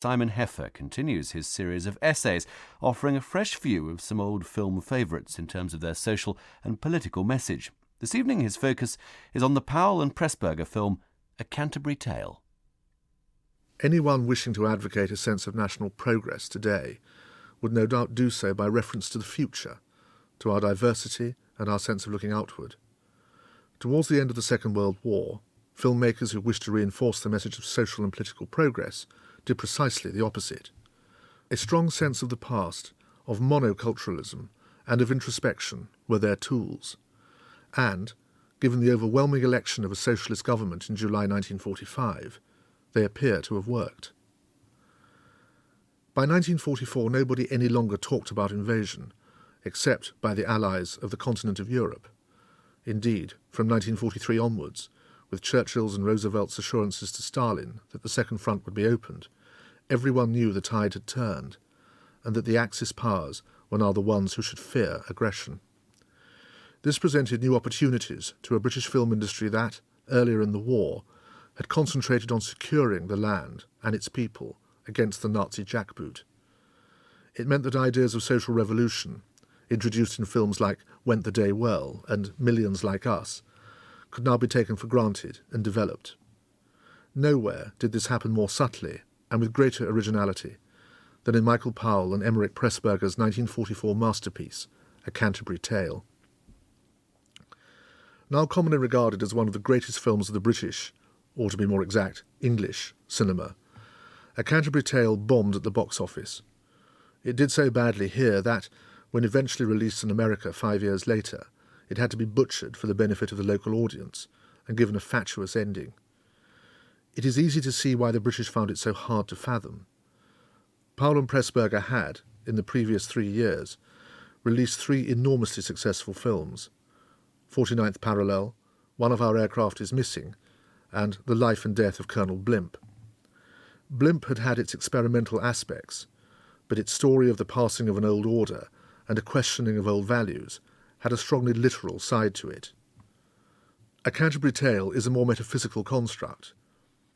Simon Heffer continues his series of essays, offering a fresh view of some old film favourites in terms of their social and political message. This evening his focus is on the Powell and Pressburger film A Canterbury Tale. Anyone wishing to advocate a sense of national progress today would no doubt do so by reference to the future, to our diversity and our sense of looking outward. Towards the end of the Second World War, filmmakers who wished to reinforce the message of social and political progress did precisely the opposite. A strong sense of the past, of monoculturalism, and of introspection were their tools. And, given the overwhelming election of a socialist government in July 1945, they appear to have worked. By 1944, nobody any longer talked about invasion, except by the allies of the continent of Europe. Indeed, from 1943 onwards, with Churchill's and Roosevelt's assurances to Stalin that the Second Front would be opened, everyone knew the tide had turned, and that the Axis powers were now the ones who should fear aggression. This presented new opportunities to a British film industry that, earlier in the war, had concentrated on securing the land and its people against the Nazi jackboot. It meant that ideas of social revolution, introduced in films like Went the Day Well and Millions Like Us, could now be taken for granted and developed. Nowhere did this happen more subtly and with greater originality than in Michael Powell and Emmerich Pressburger's 1944 masterpiece, A Canterbury Tale. Now commonly regarded as one of the greatest films of the British, or to be more exact, English, cinema, A Canterbury Tale bombed at the box office. It did so badly here that, when eventually released in America 5 years later, it had to be butchered for the benefit of the local audience and given a fatuous ending. It is easy to see why the British found it so hard to fathom. Powell and Pressburger had, in the previous 3 years, released 3 enormously successful films: 49th Parallel, One of Our Aircraft is Missing, and The Life and Death of Colonel Blimp. Blimp had had its experimental aspects, but its story of the passing of an old order and a questioning of old values had a strongly literal side to it. A Canterbury Tale is a more metaphysical construct,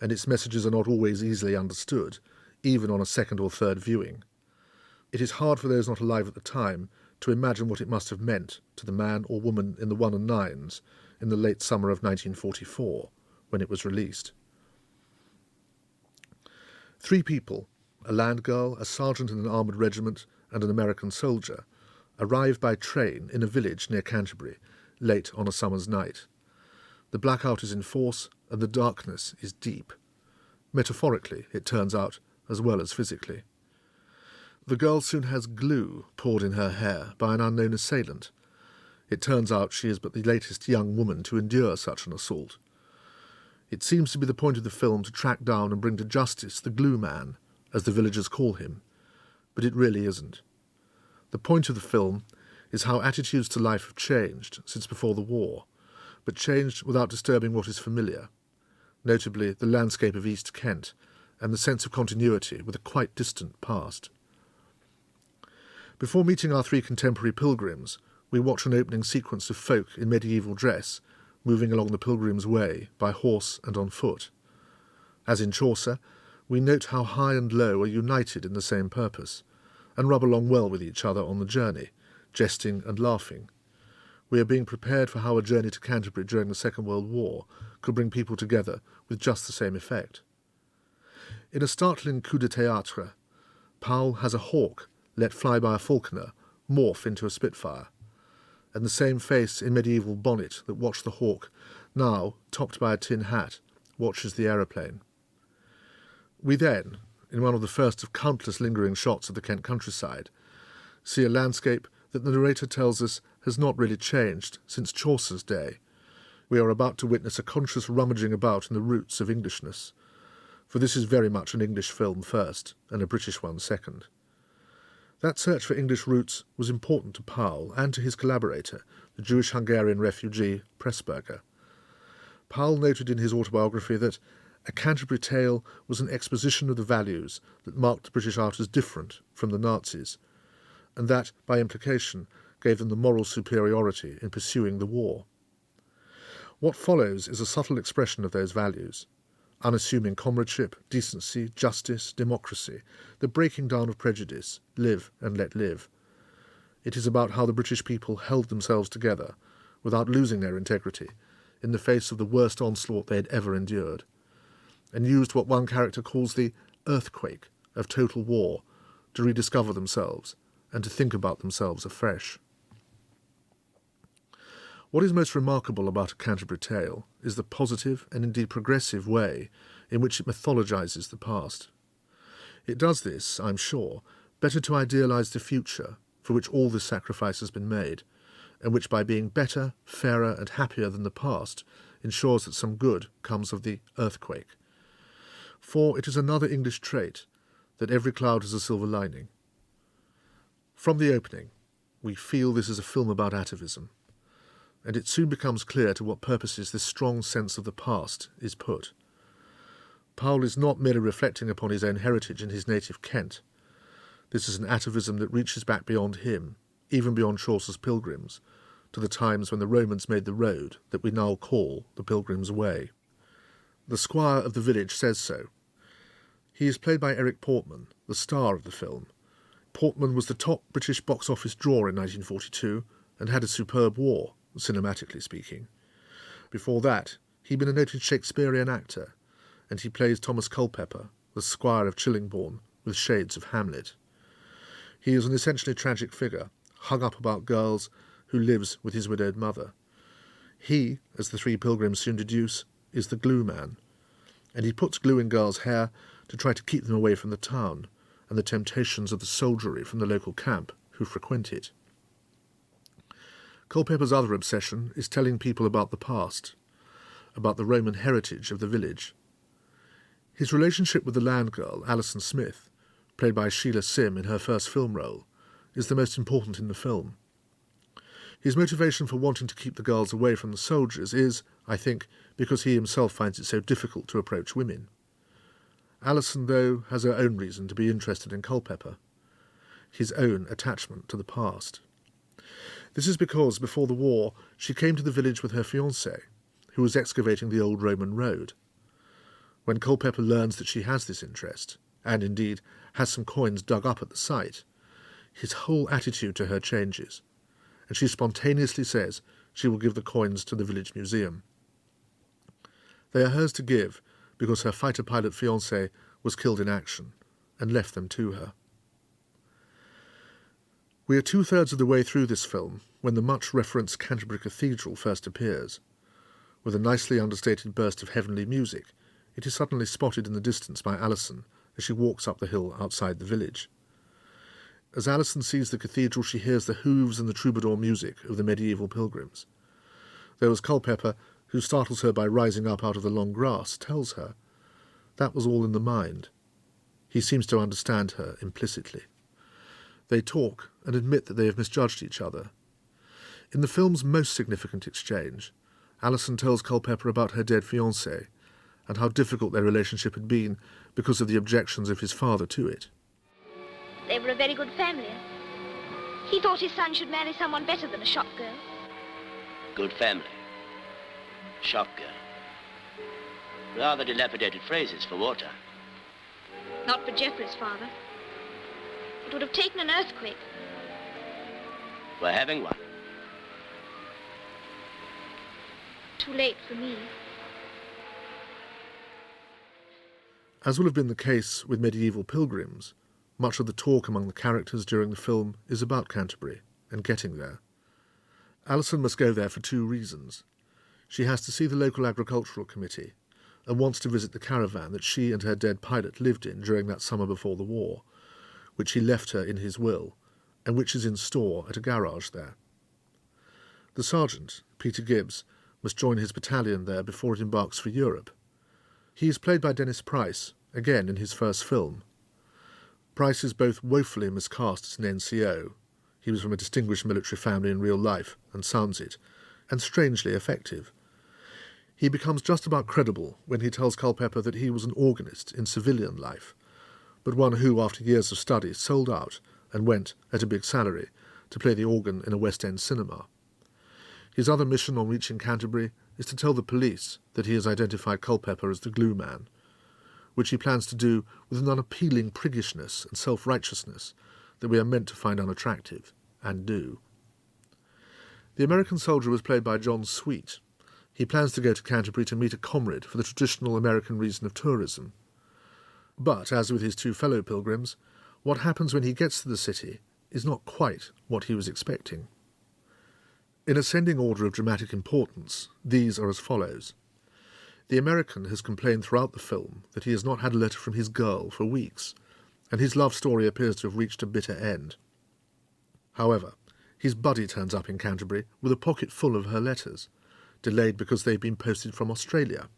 and its messages are not always easily understood, even on a second or third viewing. It is hard for those not alive at the time to imagine what it must have meant to the man or woman in the 1 and 9s in the late summer of 1944, when it was released. 3 people, a land girl, a sergeant in an armoured regiment, and an American soldier, arrive by train in a village near Canterbury, late on a summer's night. The blackout is in force, and the darkness is deep. Metaphorically, it turns out, as well as physically. The girl soon has glue poured in her hair by an unknown assailant. It turns out she is but the latest young woman to endure such an assault. It seems to be the point of the film to track down and bring to justice the glue man, as the villagers call him, but it really isn't. The point of the film is how attitudes to life have changed since before the war, but changed without disturbing what is familiar, notably the landscape of East Kent and the sense of continuity with a quite distant past. Before meeting our 3 contemporary pilgrims, we watch an opening sequence of folk in medieval dress moving along the Pilgrim's Way by horse and on foot. As in Chaucer, we note how high and low are united in the same purpose, and rub along well with each other on the journey, jesting and laughing. We are being prepared for how a journey to Canterbury during the Second World War could bring people together with just the same effect. In a startling coup de théâtre, Powell has a hawk let fly by a falconer morph into a Spitfire, and the same face in medieval bonnet that watched the hawk, now, topped by a tin hat, watches the aeroplane. We then, in one of the first of countless lingering shots of the Kent countryside, see a landscape that the narrator tells us has not really changed since Chaucer's day. We are about to witness a conscious rummaging about in the roots of Englishness, for this is very much an English film first, and a British one second. That search for English roots was important to Powell and to his collaborator, the Jewish-Hungarian refugee Pressburger. Powell noted in his autobiography that A Canterbury Tale was an exposition of the values that marked the British art as different from the Nazis, and that, by implication, gave them the moral superiority in pursuing the war. What follows is a subtle expression of those values, unassuming comradeship, decency, justice, democracy, the breaking down of prejudice, live and let live. It is about how the British people held themselves together, without losing their integrity, in the face of the worst onslaught they had ever endured, and used what one character calls the earthquake of total war to rediscover themselves and to think about themselves afresh. What is most remarkable about A Canterbury Tale is the positive and indeed progressive way in which it mythologizes the past. It does this, I'm sure, better to idealize the future for which all this sacrifice has been made, and which by being better, fairer and happier than the past ensures that some good comes of the earthquake. For it is another English trait that every cloud has a silver lining. From the opening, we feel this is a film about atavism, and it soon becomes clear to what purposes this strong sense of the past is put. Powell is not merely reflecting upon his own heritage in his native Kent. This is an atavism that reaches back beyond him, even beyond Chaucer's Pilgrims, to the times when the Romans made the road that we now call the Pilgrim's Way. The squire of the village says so. He is played by Eric Portman, the star of the film. Portman was the top British box office draw in 1942 and had a superb war, cinematically speaking. Before that, he'd been a noted Shakespearean actor, and he plays Thomas Culpeper, the squire of Chillingbourne, with shades of Hamlet. He is an essentially tragic figure, hung up about girls, who lives with his widowed mother. He, as the three pilgrims soon deduce, is the glue man, and he puts glue in girls' hair to try to keep them away from the town and the temptations of the soldiery from the local camp who frequent it. Culpeper's other obsession is telling people about the past, about the Roman heritage of the village. His relationship with the land girl, Alison Smith, played by Sheila Sim in her first film role, is the most important in the film. His motivation for wanting to keep the girls away from the soldiers is, I think, because he himself finds it so difficult to approach women. Alison, though, has her own reason to be interested in Culpeper, his own attachment to the past. This is because, before the war, she came to the village with her fiancé, who was excavating the old Roman road. When Culpeper learns that she has this interest, and indeed has some coins dug up at the site, his whole attitude to her changes, and she spontaneously says she will give the coins to the village museum. They are hers to give because her fighter pilot fiancé was killed in action and left them to her. We are 2/3 of the way through this film when the much-referenced Canterbury Cathedral first appears. With a nicely understated burst of heavenly music, it is suddenly spotted in the distance by Alison as she walks up the hill outside the village. As Alison sees the cathedral, she hears the hooves and the troubadour music of the medieval pilgrims. Though as Culpeper, who startles her by rising up out of the long grass, tells her, that was all in the mind. He seems to understand her implicitly. They talk and admit that they have misjudged each other. In the film's most significant exchange, Alison tells Culpeper about her dead fiancé and how difficult their relationship had been because of the objections of his father to it. They were a very good family. He thought his son should marry someone better than a shop girl. Good family. Shop girl. Rather dilapidated phrases for water. Not for Geoffrey's father. It would have taken an earthquake. We're having one. Too late for me. As will have been the case with medieval pilgrims, much of the talk among the characters during the film is about Canterbury and getting there. Alison must go there for two reasons. She has to see the local agricultural committee and wants to visit the caravan that she and her dead pilot lived in during that summer before the war, which he left her in his will, and which is in store at a garage there. The sergeant, Peter Gibbs, must join his battalion there before it embarks for Europe. He is played by Dennis Price, again in his first film. Price is both woefully miscast as an NCO, he was from a distinguished military family in real life, and sounds it, and strangely effective. He becomes just about credible when he tells Culpeper that he was an organist in civilian life, but one who, after years of study, sold out and went, at a big salary, to play the organ in a West End cinema. His other mission on reaching Canterbury is to tell the police that he has identified Culpeper as the glue man, which he plans to do with an unappealing priggishness and self-righteousness that we are meant to find unattractive, and do. The American soldier was played by John Sweet. He plans to go to Canterbury to meet a comrade for the traditional American reason of tourism. But, as with his two fellow pilgrims, what happens when he gets to the city is not quite what he was expecting. In ascending order of dramatic importance, these are as follows. The American has complained throughout the film that he has not had a letter from his girl for weeks, and his love story appears to have reached a bitter end. However, his buddy turns up in Canterbury with a pocket full of her letters, delayed because they've been posted from Australia.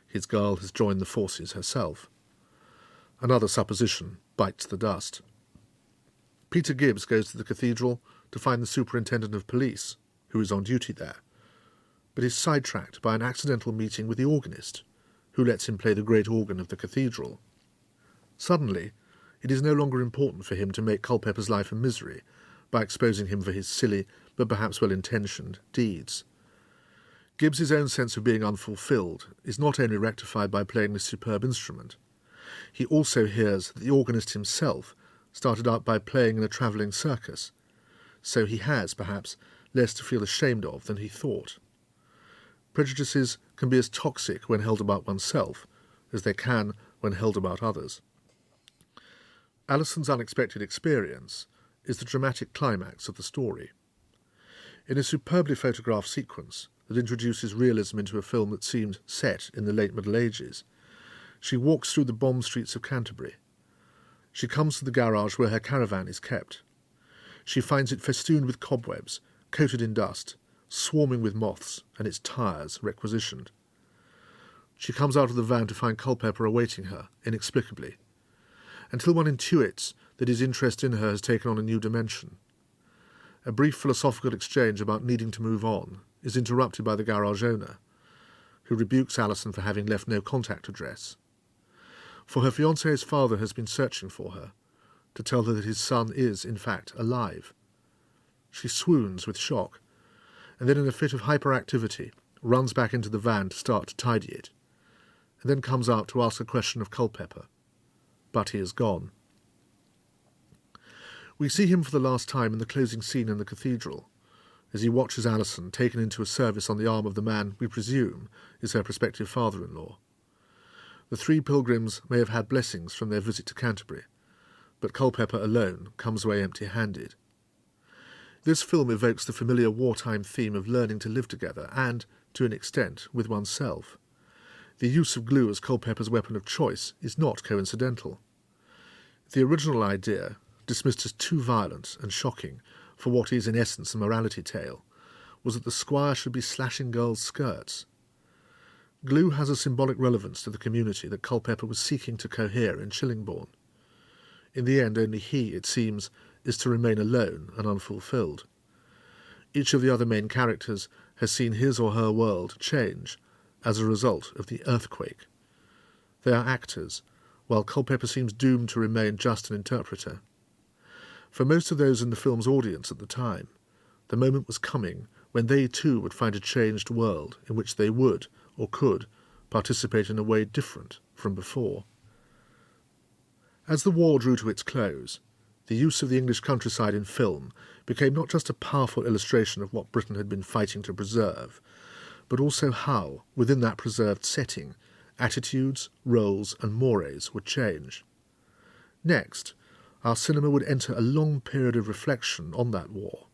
His girl has joined the forces herself. Another supposition bites the dust. Peter Gibbs goes to the cathedral to find the superintendent of police, who is on duty there, but is sidetracked by an accidental meeting with the organist, who lets him play the great organ of the cathedral. Suddenly, it is no longer important for him to make Culpeper's life a misery by exposing him for his silly, but perhaps well-intentioned, deeds. Gibbs's own sense of being unfulfilled is not only rectified by playing this superb instrument. He also hears that the organist himself started out by playing in a travelling circus, so he has, perhaps, less to feel ashamed of than he thought. Prejudices can be as toxic when held about oneself as they can when held about others. Alison's unexpected experience is the dramatic climax of the story. In a superbly photographed sequence that introduces realism into a film that seemed set in the late Middle Ages, she walks through the bomb streets of Canterbury. She comes to the garage where her caravan is kept. She finds it festooned with cobwebs, coated in dust, swarming with moths, and its tyres requisitioned. She comes out of the van to find Culpeper awaiting her, inexplicably, until one intuits that his interest in her has taken on a new dimension. A brief philosophical exchange about needing to move on is interrupted by the garage owner, who rebukes Alison for having left no contact address. For her fiancé's father has been searching for her, to tell her that his son is, in fact, alive. She swoons with shock, and then in a fit of hyperactivity runs back into the van to start to tidy it, and then comes out to ask a question of Culpeper. But he is gone. We see him for the last time in the closing scene in the cathedral, as he watches Alison taken into a service on the arm of the man we presume is her prospective father-in-law. The three pilgrims may have had blessings from their visit to Canterbury, but Culpeper alone comes away empty-handed. This film evokes the familiar wartime theme of learning to live together and, to an extent, with oneself. The use of glue as Culpeper's weapon of choice is not coincidental. The original idea, dismissed as too violent and shocking for what is in essence a morality tale, was that the squire should be slashing girls' skirts. Glue has a symbolic relevance to the community that Culpeper was seeking to cohere in Chillingbourne. In the end, only he, it seems, is to remain alone and unfulfilled. Each of the other main characters has seen his or her world change as a result of the earthquake. They are actors, while Culpeper seems doomed to remain just an interpreter. For most of those in the film's audience at the time, the moment was coming when they too would find a changed world in which they would, or could, participate in a way different from before. As the war drew to its close, the use of the English countryside in film became not just a powerful illustration of what Britain had been fighting to preserve, but also how, within that preserved setting, attitudes, roles and mores would change. Next, our cinema would enter a long period of reflection on that war,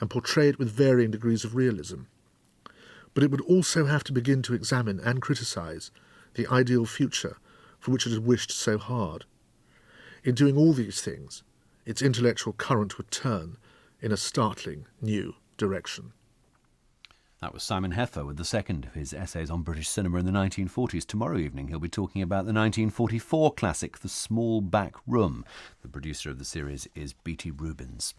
and portray it with varying degrees of realism. But it would also have to begin to examine and criticise the ideal future for which it had wished so hard. In doing all these things, its intellectual current would turn in a startling new direction. That was Simon Heffer with the second of his essays on British cinema in the 1940s. Tomorrow evening he'll be talking about the 1944 classic The Small Back Room. The producer of the series is Beatty Rubins.